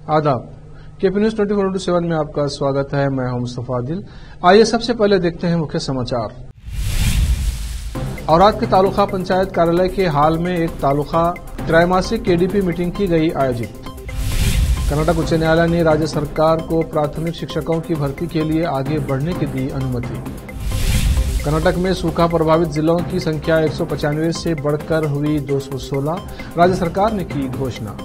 आदाब। KP news 24/7 में आपका स्वागत है। मैं हूं मुस्तफा आदिल। आइए सबसे पहले देखते हैं मुख्य समाचार। औराद के तालुका पंचायत कार्यालय के हाल में एक तालुका त्रैमासिक केडीपी मीटिंग की गई आयोजित। कर्नाटक उच्च न्यायालय ने राज्य सरकार को प्राथमिक शिक्षकों की भर्ती के लिए आगे बढ़ने की दी अनुमति। कर्नाटक में सूखा प्रभावित जिलों की संख्या 195 से बढ़कर हुई 216, राज्य सरकार ने की घोषणा।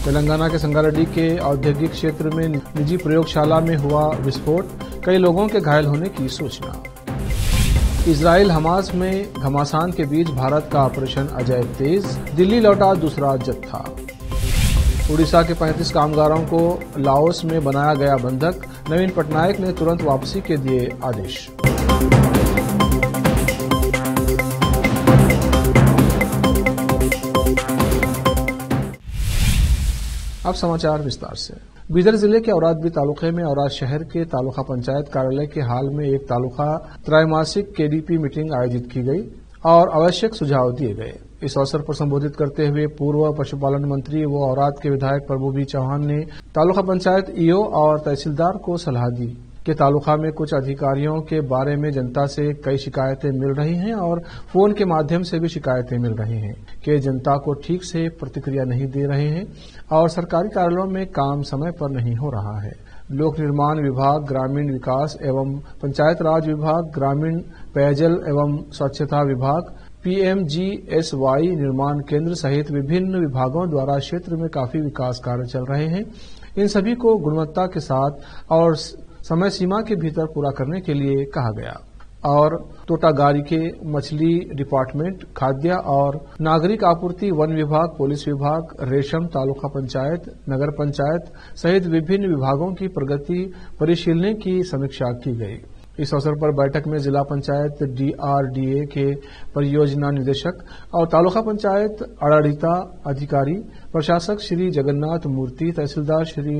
तेलंगाना के संगारेड्डी के औद्योगिक क्षेत्र में निजी प्रयोगशाला में हुआ विस्फोट, कई लोगों के घायल होने की सूचना। इजराइल हमास में घमासान के बीच भारत का ऑपरेशन अजय तेज, दिल्ली लौटा दूसरा जत्था। उड़ीसा के 35 कामगारों को लाओस में बनाया गया बंधक, नवीन पटनायक ने तुरंत वापसी के दिए आदेश। अब समाचार विस्तार से। बीदर जिले के औराद तालुके में औराद शहर के तालुका पंचायत कार्यालय के हाल में एक तालुका त्रैमासिक केडीपी मीटिंग आयोजित की गई और आवश्यक सुझाव दिए गए। इस अवसर पर संबोधित करते हुए पूर्व पशुपालन मंत्री व औराद के विधायक प्रभु बी चौहान ने तालुका पंचायत ईओ और तहसीलदार को सलाह दी कि तालुका में कुछ अधिकारियों के बारे में जनता से कई शिकायतें मिल रही हैं और फोन के माध्यम से भी शिकायतें मिल रही हैं कि जनता को ठीक से प्रतिक्रिया नहीं दे रहे हैं और सरकारी कार्यालयों में काम समय पर नहीं हो रहा है। लोक निर्माण विभाग, ग्रामीण विकास एवं पंचायत राज विभाग, ग्रामीण पेयजल एवं स्वच्छता विभाग, पीएमजीएसवाई निर्माण केंद्र सहित विभिन्न विभागों द्वारा क्षेत्र में काफी विकास कार्य चल रहे हैं। इन सभी को गुणवत्ता के साथ और समय सीमा के भीतर पूरा करने के लिए कहा गया और तोटागारी के मछली डिपार्टमेंट, खाद्य और नागरिक आपूर्ति, वन विभाग, पुलिस विभाग, रेशम, तालुका पंचायत, नगर पंचायत सहित विभिन्न विभागों की प्रगति परिशीलने की समीक्षा की गई। इस अवसर पर बैठक में जिला पंचायत डीआरडीए के परियोजना निदेशक और तालुका पंचायत आड़िता अधिकारी, प्रशासक श्री जगन्नाथ मूर्ति, तहसीलदार श्री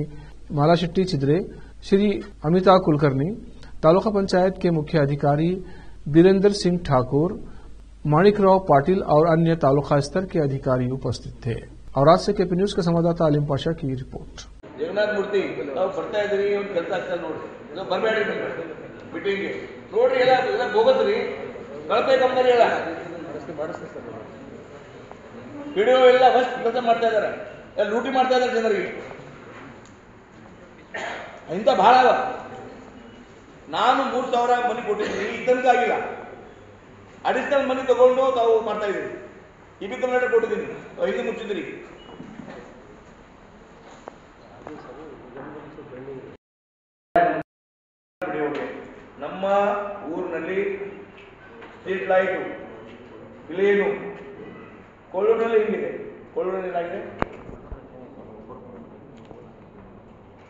मालाशेट्टी चिद्रे, श्री अमिता कुलकर्णी, तालुका पंचायत के मुख्य अधिकारी बीरेंद्र सिंह ठाकुर, माणिकराव पाटिल और अन्य तालुका स्तर के अधिकारी उपस्थित थे। और आज से केपी न्यूज के संवाददाता अलीम पाशा की रिपोर्ट। जगन्नाथ मूर्ति ಬರ್ತಾ ಇದ್ರಿ ಒಂದು ಕೆಲಸ ಆಗ್ತಾ ನೋಡ್ರಿ ಬರಬೇಡಿ ಮೀಟಿಂಗ್ ನೋಡ್ರಿ ಎಲ್ಲ ಹೋಗತ್ರಿ ಕಳಪೆ ಕಂಪನಿ ಎಲ್ಲ ವಿಡಿಯೋ ಎಲ್ಲ ಫಸ್ಟ್ ಕೆಲಸ ಮಾಡ್ತಾ ಇದ್ದಾರೆ, ಲೂಟಿ ಮಾಡ್ತಾ ಇದ್ದಾರೆ ಜನರಿಗೆ। ಇಂಥ ಬಹಳ ನಾನು 3,000 ಮನಿ ಕೊಟ್ಟಿದ್ದೀನಿ, ಇದ್ದಂತ ಆಗಿಲ್ಲ। ಅಡಿಷನಲ್ ಮನಿ ತಗೊಂಡು ತಾವು ಮಾಡ್ತಾ ಇದ್ದೀರಿ। ಇಬಿ ಕರ್ನಾಟಕ ಕೊಟ್ಟಿದ್ದೀನಿ, ಇದು ಮುಚ್ಚಿದ್ರಿ। ನಮ್ಮ ಊರಿನಲ್ಲಿ ಸ್ಟ್ರೀಟ್ ಲೈಟು ಕ್ಲೀನು ಕೊಳ್ಳೂರಿನಲ್ಲಿ ಹಿಂಗಿದೆ, ಕೊಳ್ಳೂರಿನಲ್ಲಿ ಏನಾಗಿದೆ,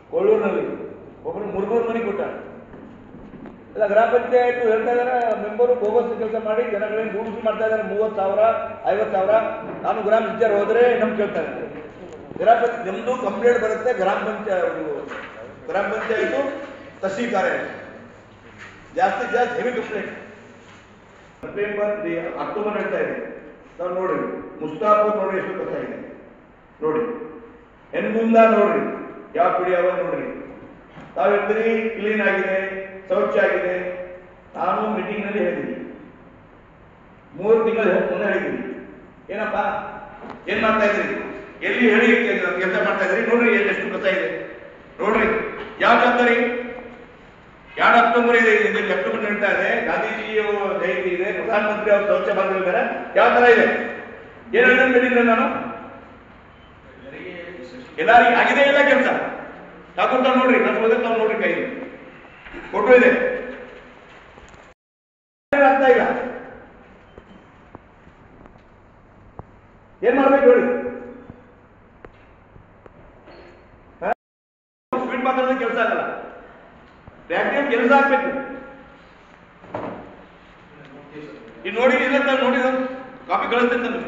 ಕೊಳ್ಳೂರಿನಲ್ಲಿ ಒಬ್ಬರು 300 ಮನೆ ಕೊಟ್ಟ ಎಲ್ಲ ಗ್ರಾಮ ಪಂಚಾಯತ್ ಹೇಳ್ತಾ ಇದ್ದಾರೆ, ಮೆಂಬರು ಬೋಗಸ್ ಕೆಲಸ ಮಾಡಿ ಜನಗಳೇನು ಗೂಡಿಸಿ ಮಾಡ್ತಾ ಇದ್ದಾರೆ। 30,000 50,000 ನಾನು ಗ್ರಾಮ ವಿಚಾರ ಹೋದ್ರೆ ನಮ್ಗೆ ಕೇಳ್ತಾ ಇದ್ದಾರೆ, ಗ್ರಾಮ ಪಂಚಾಯತ್ ನಮ್ದು ಕಂಪ್ಲೇಂಟ್ ಬರುತ್ತೆ, ಗ್ರಾಮ ಪಂಚಾಯತ್ ತಹಸೀಲ್ ಕಾರ್ಯ ಜಾಸ್ತಿ ಹೆವಿ ಕಂಪ್ಲೇಂಟ್ ಪೇಪರ್ ಅಕ್ಟೋಬರ್ ಹೇಳ್ತಾ ಇದೆ। ನಾವು ನೋಡ್ರಿ ಮುಸ್ತಾಫರ್ ನೋಡ್ರಿ ಎಷ್ಟು ಕಷ್ಟ ಇದೆ ನೋಡಿ, ಹೆಣ್ಗುಂದ ನೋಡ್ರಿ ಯಾವ ಪೀಡಿ ಯಾವ ನೋಡ್ರಿ, ತಾವು ಹೇಳ್ತೀರಿ ಕ್ಲೀನ್ ಆಗಿದೆ, ಶೌಚ ಆಗಿದೆ। ನಾನು ಮೀಟಿಂಗ್ ನಲ್ಲಿ ಹೇಳಿದ್ದೀನಿ, 3 ತಿಂಗಳ ಮುಂದೆ ಹೇಳಿದ್ದೀನಿ, ಏನಪ್ಪ ಏನ್ ಮಾಡ್ತಾ ಇದ್ರಿ, ಎಲ್ಲಿ ಹೇಳಿ ಕೆಲಸ ಮಾಡ್ತಾ ಇದ್ರಿ, ನೋಡ್ರಿ ಎಷ್ಟು ಕಷ್ಟ ಇದೆ ನೋಡ್ರಿ। ಯಾವ ಜವಾಬ್ದಾರಿ 2 ಅಕ್ಟೋಬರ್ ಇದೆ, ಅಕ್ಟೋಬರ್ ನಡೀತಾ ಇದೆ, ಗಾಂಧೀಜಿಯ ಜಯಂತಿ ಇದೆ, ಪ್ರಧಾನಮಂತ್ರಿ ಅವರು ಶೌಚ ಬಂದಿದ್ದಾರೆ, ಯಾವ ತರ ಇದೆ ಏನ್ ಹೇಳಿದ್ರೆ ಮೀಟಿಂಗ್ ನಾನು ಎಲ್ಲರಿಗೂ ಆಗಿದೆ ಇಲ್ಲ ಕೆಲಸ ತಾಕೊಂತ ನೋಡ್ರಿ, ನಾವು ನೋಡ್ರಿ ಕೈ ಫೋಟೋ ಇದೆ, ಆಗ್ತಾ ಇಲ್ಲ, ಏನ್ ಮಾಡ್ಬೇಕು ಹೇಳಿ। ಸ್ಪೀಡ್ ಮಾತಾಡೋದು ಕೆಲಸ ಆಗಲ್ಲ, ಬ್ಯಾಕ್ಟೀರಿಯಾ ಕೆಲಸ ಆಗ್ಬೇಕು। ಈ ನೋಡಿ ಇಲ್ಲ ನೋಡಿ ಕಾಪಿ ಕಳಿಸ್ತೇನೆ,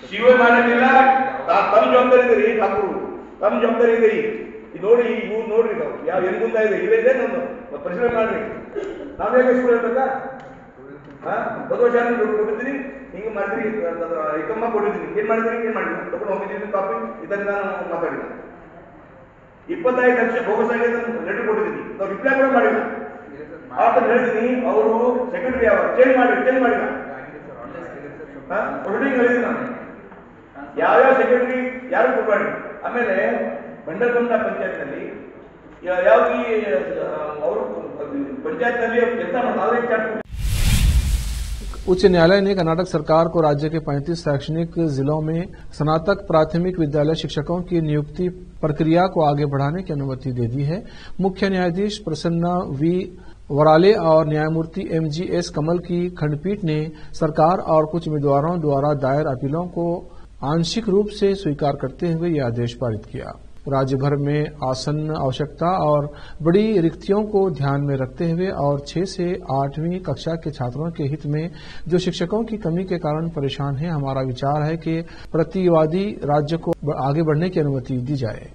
ಶಿವ ಮಾಡಲಿಲ್ಲ, ತಮ್ಮ ಜವಾಬ್ದಾರಿ ಇದೆ ರೀ ಠಾಕೂರು, ತಮ್ಮ ಜವಾಬ್ದಾರಿ ಇದೆ। ನೋಡಿ ಇವ್ರು ನೋಡ್ರಿ, ನಾವು ಯಾವ ಹೆಂಗುಂದ ಇದೆ ಇವೆ ಇದೆ, ನಮ್ಮ ಪರಿಶೀಲನೆ ಮಾಡ್ರಿ, ನಾವ್ ಹೇಗೆ ಸ್ಕೂಲ್ ಹೇಳ್ಬೇಕಾ ಒಂದು ವರ್ಷ ಕೊಟ್ಟಿದ್ದೀನಿ, ಹಿಂಗೆ ಮಾಡಿದ್ರಿ, ಏಕಮ್ಮ ಕೊಟ್ಟಿದ್ದೀನಿ, ಏನ್ ಮಾಡಿದ್ರಿ, ಏನ್ ಮಾಡಿಲ್ಲ, ತಗೊಂಡು ಹೋಗಿದ್ದೀನಿ ಕಾಪಿ, ಇದನ್ನ ನಾನು ಮಾತಾಡಿಲ್ಲ. 25 ಲಕ್ಷ ಬೋಗಸ್ ಆಗಿ ಲೆಟರ್ ಕೊಟ್ಟಿದ್ದೀನಿ, ನಾವು ರಿಪ್ಲೈ ಕೂಡ ಮಾಡಿಲ್ಲ. ಆತ ಹೇಳಿದೀನಿ, ಅವರು ಸೆಕ್ರೆಟರಿ ಚೇಂಜ್ ಮಾಡಿಲ್ಲ. ಹೊರಟಿಂಗ್ ಹೇಳಿದ್ದೀನಿ ನಾನು, ಯಾವ್ಯಾವ ಸೆಕ್ರೆಟರಿ ಯಾರು ಕೊಡ್ಬಾಡಿ. ಆಮೇಲೆ ಬಂಡಲ್ಕೊಂಡ ಪಂಚಾಯತ್ನಲ್ಲಿ ಯಾವ್ದು ಅವರು पंचायत उच्च न्यायालय ने कर्नाटक सरकार को राज्य के 35 शैक्षणिक जिलों में स्नातक प्राथमिक विद्यालय शिक्षकों की नियुक्ति प्रक्रिया को आगे बढ़ाने की अनुमति दे दी है। मुख्य न्यायाधीश प्रसन्ना वी वराले और न्यायमूर्ति MGS कमल की खंडपीठ ने सरकार और कुछ उम्मीदवारों द्वारा दायर अपीलों को आंशिक रूप से स्वीकार करते हुए यह आदेश पारित किया। राज्य भर में आसन्न आवश्यकता और बड़ी रिक्तियों को ध्यान में रखते हुए और 6 से 8वीं कक्षा के छात्रों के हित में जो शिक्षकों की कमी के कारण परेशान हैं, हमारा विचार है कि प्रतिवादी राज्य को आगे बढ़ने की अनुमति दी जाए।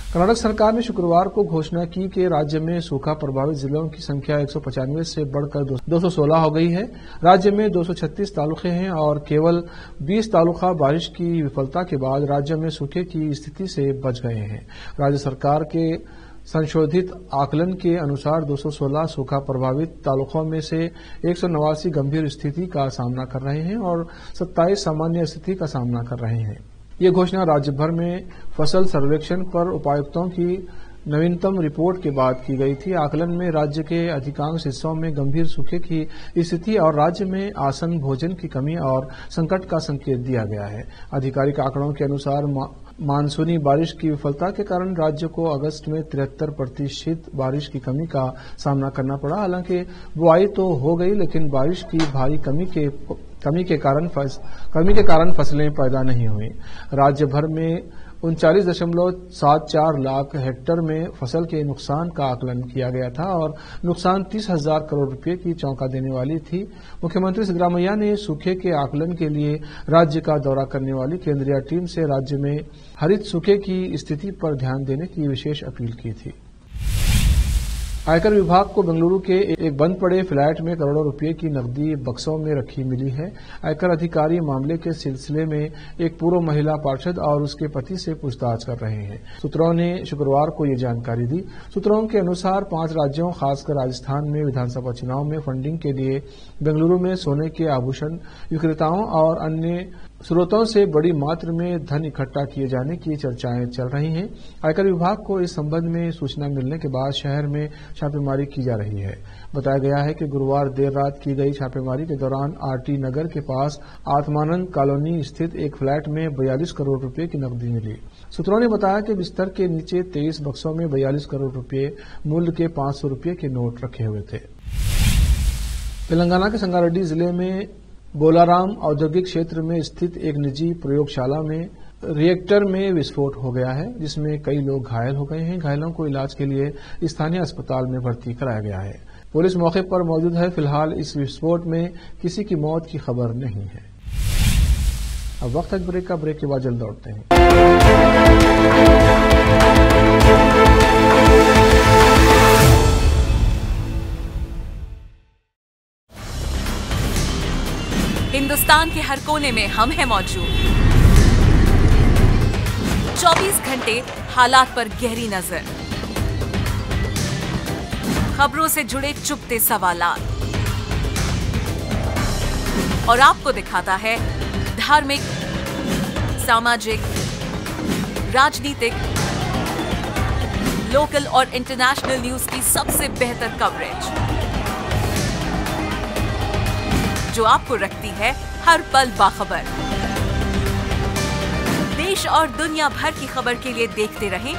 कर्नाटक सरकार ने शुक्रवार को घोषणा की कि राज्य में सूखा प्रभावित जिलों की संख्या 195 से बढ़कर 216 हो गई है। राज्य में 236 तालुके हैं और केवल 20 तालुका बारिश की विफलता के बाद राज्य में सूखे की स्थिति से बच गए हैं। राज्य सरकार के संशोधित आकलन के अनुसार 216 सूखा प्रभावित तालुकों में से 189 गंभीर स्थिति का सामना कर रहे हैं और 27 सामान्य स्थिति का सामना कर रहे हैं। ये घोषणा राज्य भर में फसल सर्वेक्षण पर उपायुक्तों की नवीनतम रिपोर्ट के बाद की गई थी। आकलन में राज्य के अधिकांश हिस्सों में गंभीर सूखे की स्थिति और राज्य में आसन्न भोजन की कमी और संकट का संकेत दिया गया है। आधिकारिक आंकड़ों के अनुसार मानसूनी बारिश की विफलता के कारण राज्य को अगस्त में 73% बारिश की कमी का सामना करना पड़ा। हालांकि बुआई तो हो गई, लेकिन बारिश की भारी कमी के कारण फसलें पैदा नहीं हुई। राज्य भर में 39.74 लाख हेक्टेयर में फसल के नुकसान का आकलन किया गया था और नुकसान 30,000 करोड़ रुपए की चौंका देने वाली थी। मुख्यमंत्री सिद्धरामैया ने सूखे के आकलन के लिए राज्य का दौरा करने वाली केंद्रीय टीम से राज्य में हरित सूखे की स्थिति पर ध्यान देने की विशेष अपील की थी। आयकर विभाग को बेंगलुरु के एक बंद पड़े फ्लैट में करोड़ों रुपए की नकदी बक्सों में रखी मिली है। आयकर अधिकारी मामले के सिलसिले में एक पूर्व महिला पार्षद और उसके पति से पूछताछ कर रहे हैं। सूत्रों ने शुक्रवार को ये जानकारी दी। सूत्रों के अनुसार 5 राज्यों खासकर राजस्थान में विधानसभा चुनाव में फंडिंग के लिए बेंगलुरु में सोने के आभूषण विक्रेताओं और अन्य स्रोतों से बड़ी मात्रा में धन इकट्ठा किए जाने की चर्चाएं चल रही हैं। आयकर विभाग को इस संबंध में सूचना मिलने के बाद शहर में छापेमारी की जा रही है। बताया गया है कि गुरुवार देर रात की गई छापेमारी के दौरान आरटी नगर के पास आत्मानंद कॉलोनी स्थित एक फ्लैट में 42 करोड़ रुपए की नकदी मिली। सूत्रों ने बताया कि बिस्तर के नीचे 23 बक्सों में 42 करोड़ रुपए मूल्य के 500 रुपए के नोट रखे हुए थे। तेलंगाना के संगारेड्डी जिले में बोलाराम औद्योगिक क्षेत्र में स्थित एक निजी प्रयोगशाला में रिएक्टर में विस्फोट हो गया है, जिसमें कई लोग घायल हो गए हैं। घायलों को इलाज के लिए स्थानीय अस्पताल में भर्ती कराया गया है। पुलिस मौके पर मौजूद है। फिलहाल इस विस्फोट में किसी की मौत की खबर नहीं है। अब वक्त है ब्रेक का। ब्रेक के बाद जल्द लौटते हैं। हिंदुस्तान के हर कोने में हम हैं मौजूद। 24 घंटे हालात पर गहरी नजर, खबरों से जुड़े चुपते सवालात और आपको दिखाता है धार्मिक, सामाजिक, राजनीतिक, लोकल और इंटरनेशनल न्यूज की सबसे बेहतर कवरेज, जो आपको रखती है हर पल बाखबर। देश और दुनिया भर की खबर के लिए देखते रहें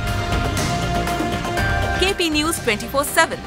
केपी न्यूज 24/7।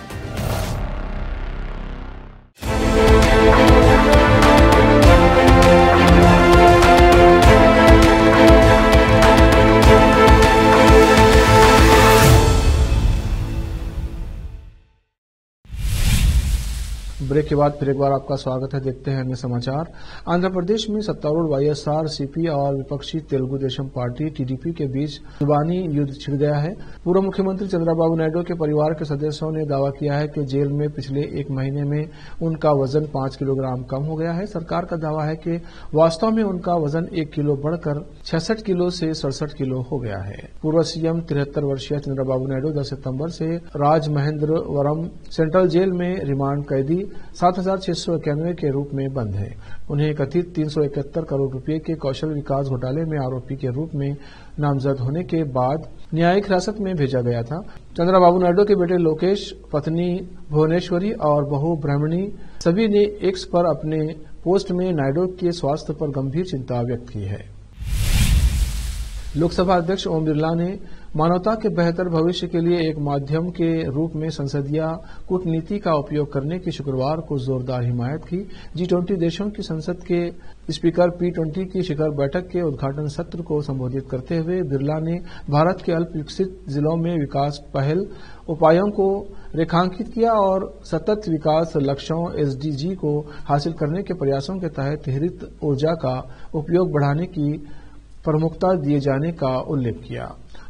ब्रेक के बाद फिर एक बार आपका स्वागत है। देखते हैं अन्य समाचार। आंध्र प्रदेश में सत्तारूढ़ वाईएसआर सीपी और विपक्षी तेलुगु देशम पार्टी टीडीपी के बीच जुबानी युद्ध छिड़ गया है। पूर्व मुख्यमंत्री चंद्रबाबू नायडू के परिवार के सदस्यों ने दावा किया है कि जेल में पिछले एक महीने में उनका वजन 5 किलोग्राम कम हो गया है। सरकार का दावा है कि वास्तव में उनका वजन 1 किलो बढ़कर 66 किलो से 67 किलो हो गया है। पूर्व सीएम 73 वर्षीय चंद्रबाबू नायडू 10 सितंबर से राजमहेंद्रवरम सेंट्रल जेल में रिमांड कैदी 7691 के रूप में बंद है। उन्हें कथित 371 करोड़ रुपए के कौशल विकास घोटाले में आरोपी के रूप में नामजद होने के बाद न्यायिक हिरासत में भेजा गया था। चंद्रबाबू नायडू के बेटे लोकेश, पत्नी भुवनेश्वरी और बहू ब्रह्मणी सभी ने एक्स पर अपने पोस्ट में नायडू के स्वास्थ्य पर गंभीर चिंता व्यक्त की है। लोकसभा अध्यक्ष ओम बिरला ने मानवता के बेहतर भविष्य के लिए एक माध्यम के रूप में संसदीय कूटनीति का उपयोग करने की शुक्रवार को जोरदार हिमायत की। G20 देशों की संसद के स्पीकर P20 की शिखर बैठक के उद्घाटन सत्र को संबोधित करते हुए बिरला ने भारत के अल्प विकसित जिलों में विकास पहल उपायों को रेखांकित किया और सतत विकास लक्ष्यों SDG को हासिल करने के प्रयासों के तहत हरित ऊर्जा का उपयोग बढ़ाने की प्रमुखता दिए जाने का उल्लेख किया।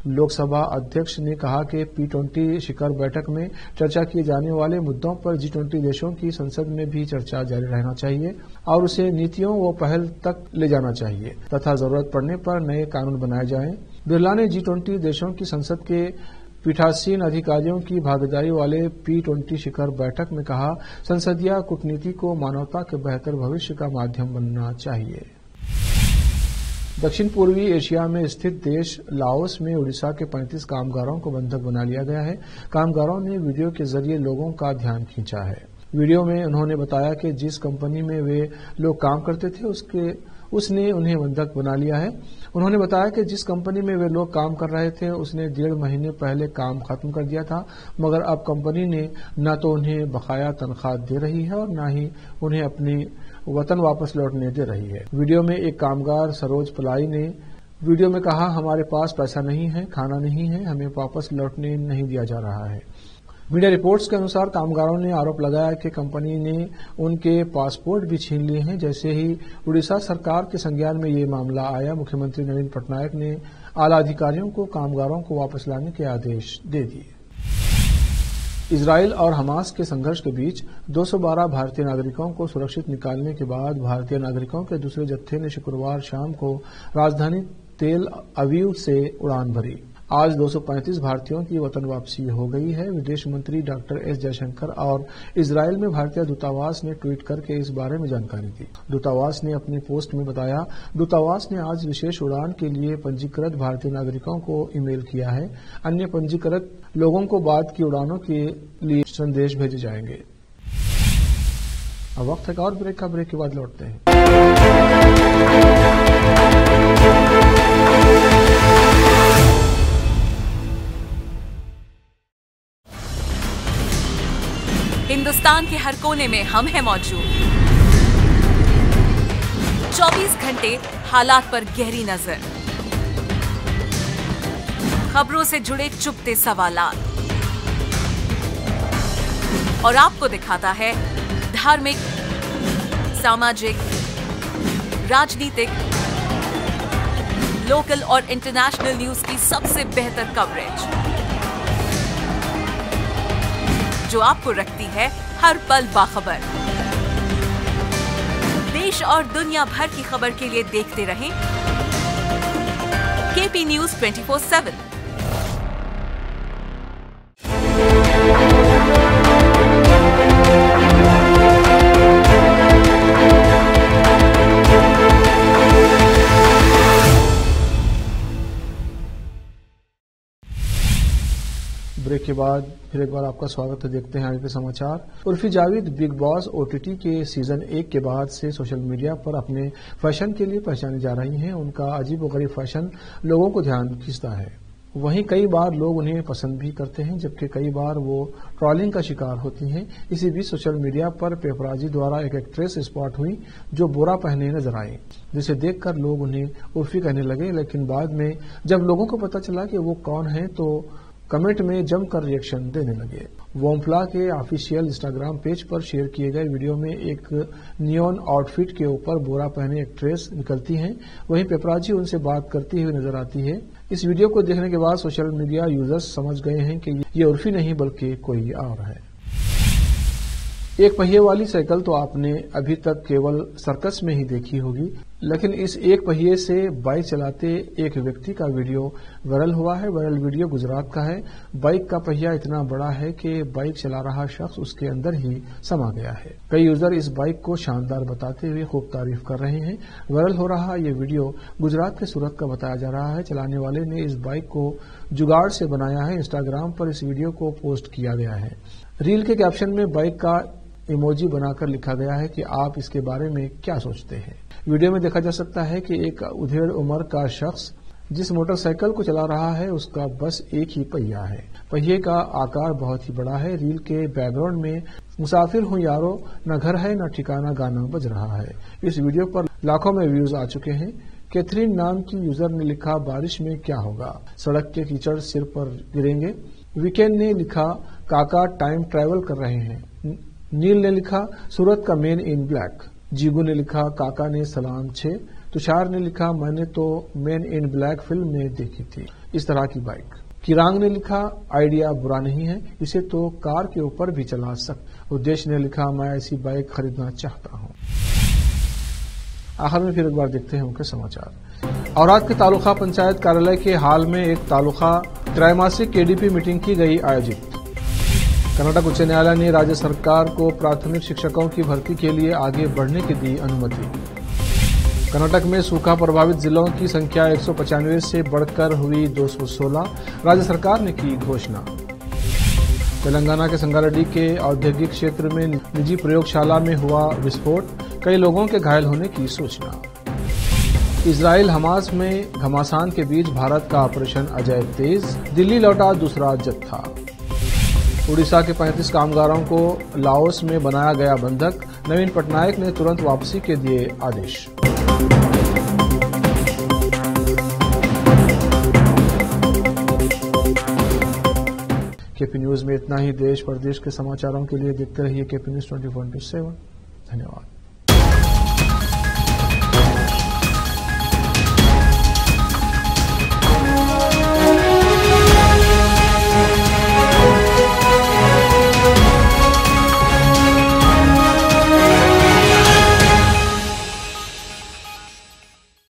लोकसभा अध्यक्ष ने कहा कि P20 शिखर बैठक में चर्चा किए जाने वाले मुद्दों पर G20 देशों की संसद में भी चर्चा जारी रहना चाहिए और उसे नीतियों व पहल तक ले जाना चाहिए तथा जरूरत पड़ने पर नए कानून बनाए जाएं। बिरला ने G20 देशों की संसद के पीठासीन अधिकारियों की भागीदारी वाले P20 शिखर बैठक में कहा, संसदीय कूटनीति को मानवता के बेहतर भविष्य का माध्यम बनना चाहिए। दक्षिण पूर्वी एशिया में स्थित देश लाओस में उड़ीसा के 35 कामगारों को बंधक बना लिया गया है। कामगारों ने वीडियो के जरिए लोगों का ध्यान खींचा है। वीडियो में उन्होंने बताया कि जिस कंपनी में वे लोग काम करते थे उसने उन्हें बंधक बना लिया है। उन्होंने बताया कि जिस कंपनी में वे लोग काम कर रहे थे उसने 1.5 महीने पहले काम खत्म कर दिया था, मगर अब कंपनी ने न तो उन्हें बकाया तनख्वाह दे रही है और न ही उन्हें अपनी वतन वापस लौटने दे रही है। वीडियो में एक कामगार सरोज पलाई ने वीडियो में कहा, हमारे पास पैसा नहीं है, खाना नहीं है, हमें वापस लौटने नहीं दिया जा रहा है। मीडिया रिपोर्ट्स के अनुसार कामगारों ने आरोप लगाया कि कंपनी ने उनके पासपोर्ट भी छीन लिए हैं। जैसे ही उड़ीसा सरकार के संज्ञान में ये मामला आया, मुख्यमंत्री नवीन पटनायक ने आला अधिकारियों को कामगारों को वापस लाने के आदेश दे दिए। इजराइल और हमास के संघर्ष के बीच 212 भारतीय नागरिकों को सुरक्षित निकालने के बाद भारतीय नागरिकों के दूसरे जत्थे ने शुक्रवार शाम को राजधानी तेल अवीव से उड़ान भरी। आज 235 भारतीयों की वतन वापसी हो गई है। विदेश मंत्री डॉक्टर एस जयशंकर और इजराइल में भारतीय दूतावास ने ट्वीट करके इस बारे में जानकारी दी। दूतावास ने अपनी पोस्ट में बताया, दूतावास ने आज विशेष उड़ान के लिए पंजीकृत भारतीय नागरिकों को ईमेल किया है। अन्य पंजीकृत लोगों को बाद की उड़ानों के लिए संदेश भेजे जाएंगे। अब वक्त है और ब्रेक का। ब्रेक के बाद लौटते हैं। हिंदुस्तान के हर कोने में हम हैं मौजूद। 24 घंटे हालात पर गहरी नजर, खबरों से जुड़े चुपते सवालात और आपको दिखाता है धार्मिक, सामाजिक, राजनीतिक, लोकल और इंटरनेशनल न्यूज की सबसे बेहतर कवरेज जो आपको रखती है हर पल बाखबर। देश और दुनिया भर की खबर के लिए देखते रहें KP News 24/7। ब्रेक के बाद फिर एक बार आपका स्वागत है। देखते हैं आगे के समाचार। Urfi Javed big boss OTT के सीजन 1 के बाद से सोशल मीडिया पर अपने फैशन के लिए पहचानी जा रही हैं। उनका अजीबोगरीब फैशन लोगों को ध्यान खींचता है। वहीं कई बार लोग उन्हें पसंद भी करते हैं, जबकि कई बार वो ट्रोलिंग का शिकार होती हैं। इसी बीच सोशल मीडिया पर पेपराजी द्वारा एक एक्ट्रेस स्पॉट हुई जो बोरा पहने नजर आई, जिसे देखकर लोग उन्हें उर्फी कहने लगे। लेकिन बाद में जब लोगों को पता चला कि वो कौन है तो कमेंट में जमकर रिएक्शन देने लगे। वोमफ्ला के ऑफिशियल इंस्टाग्राम पेज पर शेयर किए गए वीडियो में एक नियॉन आउटफिट के ऊपर बोरा पहने एक्ट्रेस निकलती हैं, वहीं पेपराजी उनसे बात करती हुई नजर आती है। इस वीडियो को देखने के बाद सोशल मीडिया यूजर्स समझ गए हैं कि ये उर्फी नहीं बल्कि कोई और है। एक पहिए वाली साइकिल तो आपने अभी तक केवल सर्कस में ही देखी होगी, लेकिन इस एक पहिए से बाइक चलाते एक व्यक्ति का वीडियो वायरल हुआ है। वायरल वीडियो गुजरात का है। बाइक का पहिया इतना बड़ा है कि बाइक चला रहा शख्स उसके अंदर ही समा गया है। कई यूजर इस बाइक को शानदार बताते हुए खूब तारीफ कर रहे हैं। वायरल हो रहा ये वीडियो गुजरात के सूरत का बताया जा रहा है। चलाने वाले ने इस बाइक को जुगाड़ से बनाया है। इंस्टाग्राम पर इस वीडियो को पोस्ट किया गया है। रील के कैप्शन में बाइक का इमोजी बनाकर लिखा गया है कि आप इसके बारे में क्या सोचते हैं। वीडियो में देखा जा सकता है कि एक उधेड़ उम्र का शख्स जिस मोटरसाइकिल को चला रहा है उसका बस एक ही पहिया है। पहिए का आकार बहुत ही बड़ा है। रील के बैकग्राउंड में मुसाफिर हूं यारो, न घर है न ठिकाना गाना बज रहा है। इस वीडियो पर लाखों में व्यूज आ चुके हैं। कैथरीन नाम की यूजर ने लिखा, बारिश में क्या होगा, सड़क के कीचड़ सिर पर गिरेंगे। वीकेंड ने लिखा, काका टाइम ट्रैवल कर रहे हैं। नील ने लिखा, सूरत का मैन इन ब्लैक। जीगू ने लिखा, काका ने सलाम 6। तुषार ने लिखा, मैंने तो मैन इन ब्लैक फिल्म में देखी थी इस तरह की बाइक। किरांग ने लिखा, आइडिया बुरा नहीं है, इसे तो कार के ऊपर भी चला सकते। उद्देश्य ने लिखा, मैं ऐसी बाइक खरीदना चाहता हूं। आखिर में फिर एक बार देखते हैं उनके समाचार। औराद के तालुका पंचायत कार्यालय के हाल में एक तालुका त्रैमासिक केडीपी मीटिंग की गई आयोजित। कर्नाटक उच्च न्यायालय ने राज्य सरकार को प्राथमिक शिक्षकों की भर्ती के लिए आगे बढ़ने की दी अनुमति। कर्नाटक में सूखा प्रभावित जिलों की संख्या 195 से बढ़कर हुई 216, राज्य सरकार ने की घोषणा। तेलंगाना के संगारेड्डी के औद्योगिक क्षेत्र में निजी प्रयोगशाला में हुआ विस्फोट, कई लोगों के घायल होने की सूचना। इजराइल हमास में घमासान के बीच भारत का ऑपरेशन अजय तेज, दिल्ली लौटा दूसरा जत्था। उड़ीसा के 35 कामगारों को लाओस में बनाया गया बंधक, नवीन पटनायक ने तुरंत वापसी के दिए आदेश। केपी न्यूज में इतना ही। देश प्रदेश के समाचारों के लिए देखते रहिए केपी न्यूज 24/7। धन्यवाद।